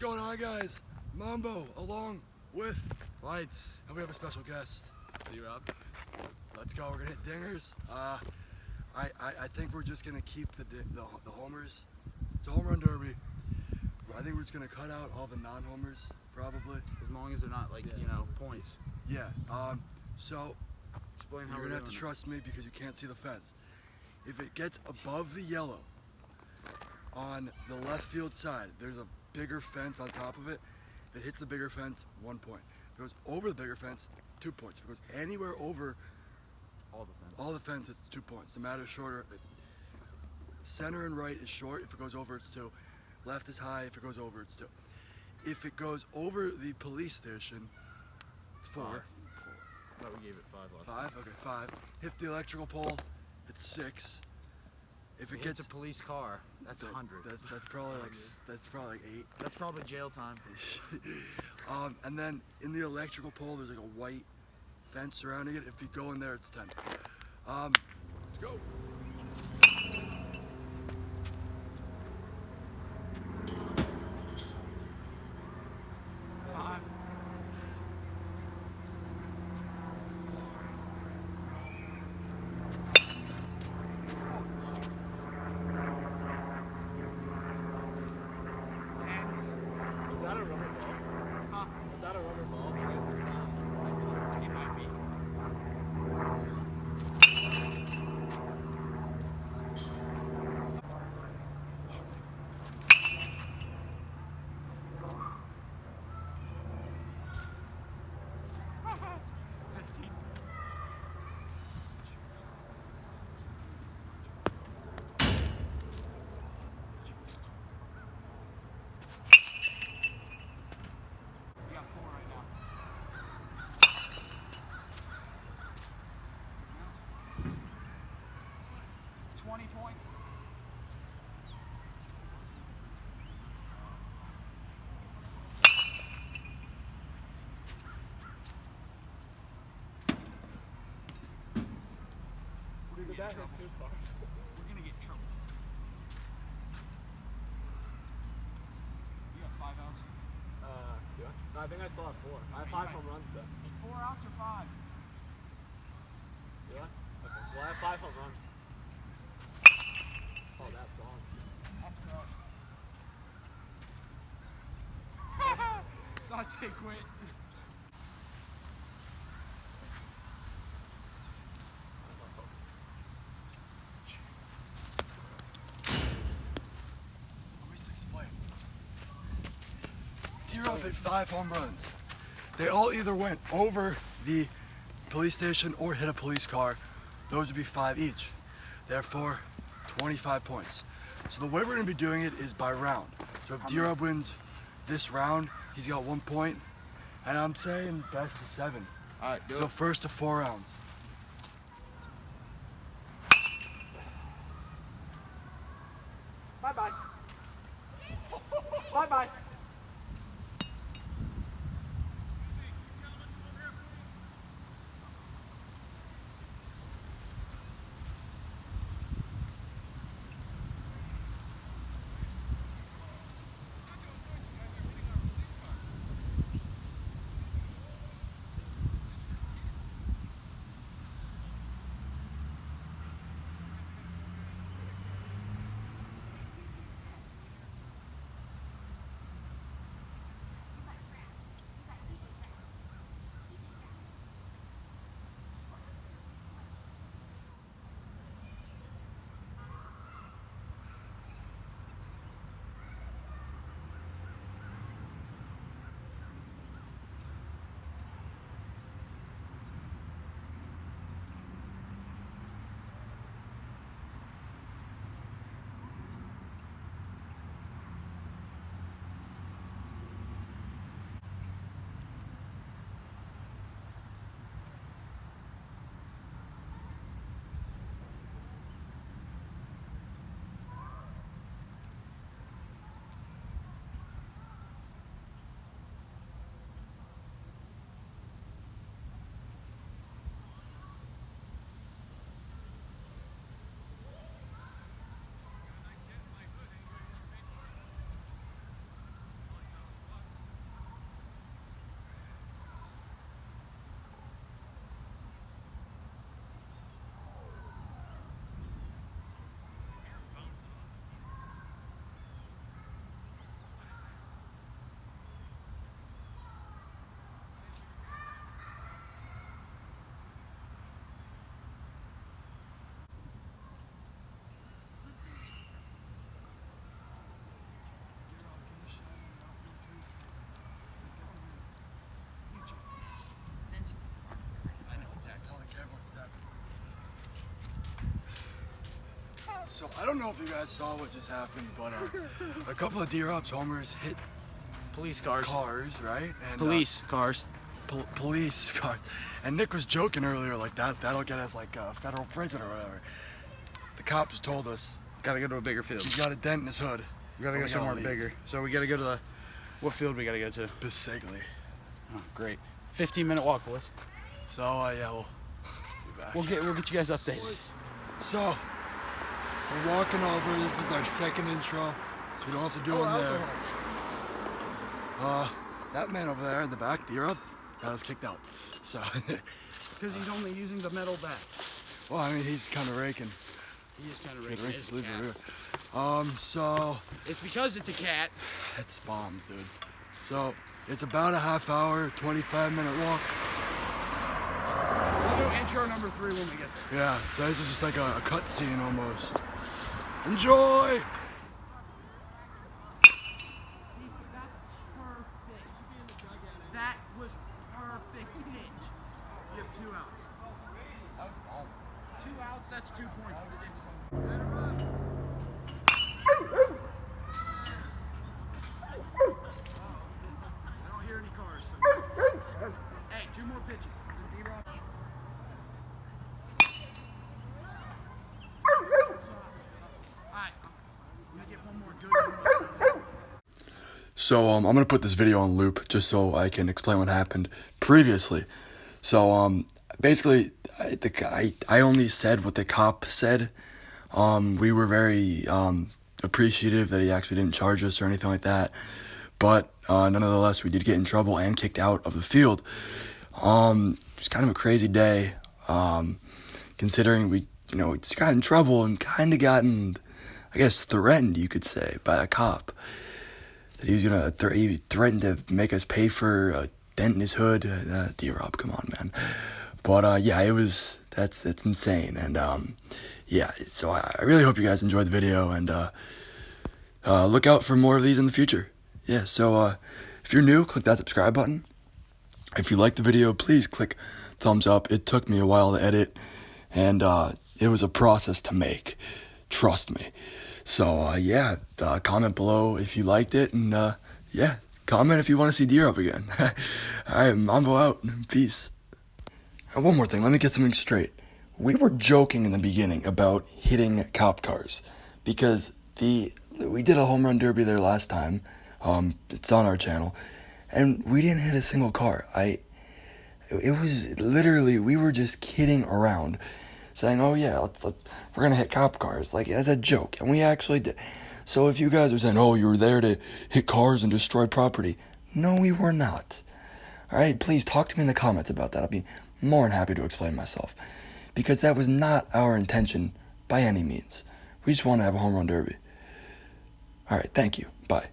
going on, guys? Mambo along with Lights. and we have a special guest. D-Rob. Let's go. We're gonna hit dingers. I think we're just gonna keep the homers. It's a home run derby. I think we're just gonna cut out all the non-homers, probably. As long as they're not like, points. Yeah. So Explain how you're we're gonna have to doing trust me because you can't see the fence. If it gets above the yellow on the left field side, there's a bigger fence on top of it. If it hits the bigger fence, 1 point. If it goes over the bigger fence, 2 points. If it goes anywhere over all the fence. it's 2 points. No matter shorter. Center and right is short. If it goes over, it's 2. Left is high. If it goes over, it's 2. If it goes over the police station, it's 4. 5. I thought we gave it 5 last 5? Okay, 5. Hit the electrical pole, it's 6. If it gets a police car, that's 100. That's probably like 8. That's probably jail time. And then in the electrical pole, there's like a white fence surrounding it. If you go in there, it's 10. Let's go. Is that a rubber ball? Huh? Is that a rubber ball? It might be. We got 4 right now. $20 points. Did that hit too far? We're gonna get trouble. You got 5 outs? Do I? No, I think I still have 4. I have 5 home runs though. 4 outs or 5? Do I? Okay. Well, I have 5 home runs. Oh, that's wrong. That's correct. Dante quit. Let me just explain. D-Rob hit 5 home runs. They all either went over the police station or hit a police car. Those would be 5 each. Therefore, 25 points. So the way we're gonna be doing it is by round. So if D-Rob wins this round, he's got 1 point. And I'm saying best of 7. Alright, do So it. first to 4 rounds. Bye bye. Bye bye. So I don't know if you guys saw what just happened, but a couple of D-Rob's homers hit Police cars. right? And, Police cars. Police cars. And Nick was joking earlier like that'll get us like federal prison or whatever. The cop just told us Gotta go to a bigger field. he's got a dent in his hood. We gotta We go somewhere leave. bigger. So we gotta go to the. What field we gotta go to? Bisegli. Oh, great. 15-minute walk, boys. So yeah, we'll be back. We'll get you guys updated. So we're walking over. This is our second intro, so we don't have to do them there. That man over there in the back, D-Rob, got us kicked out. So, Because he's only using the metal bat. well, I mean, he's kind of raking. He is kind of Raking raking. his sleeves over here. So It's because it's a cat. it's bombs, dude. So it's about a half hour, 25-minute walk. We'll do intro number 3 when we get there. Yeah, so this is just like a cut scene almost. Enjoy! That was perfect pitch. You have 2 outs. That was bomb. 2 outs, that's 2 points. I don't hear any cars. So. Hey, 2 more pitches. D-Rob. Alright, I'm gonna get one more good one. So I'm gonna put this video on loop just so I can explain what happened previously. So basically, I only said what the cop said. We were very appreciative that he actually didn't charge us or anything like that. But nonetheless, we did get in trouble and kicked out of the field. It was kind of a crazy day, considering we just got in trouble and kind of gotten, I guess, threatened, you could say, by a cop. That he was gonna he threatened to make us pay for a dent in his hood. D-Rob, come on, man. But yeah, that's insane. And yeah, so I really hope you guys enjoyed the video and look out for more of these in the future. Yeah, so if you're new, click that subscribe button. If you liked the video, please click thumbs up. It took me a while to edit, and it was a process to make. Trust me. So yeah, comment below if you liked it, and yeah, comment if you want to see D-Rob again. All right, Mambo out. Peace. And one more thing, let me get something straight. We were joking in the beginning about hitting cop cars because we did a home run derby there last time. It's on our channel, and we didn't hit a single car. It was literally, we were just kidding around, saying, oh yeah, we're gonna hit cop cars, like as a joke, and we actually did. So if you guys are saying, oh, you were there to hit cars and destroy property, no, we were not. All right, please talk to me in the comments about that. I'll be more than happy to explain myself, because that was not our intention by any means. We just want to have a home run derby. All right, thank you. Bye.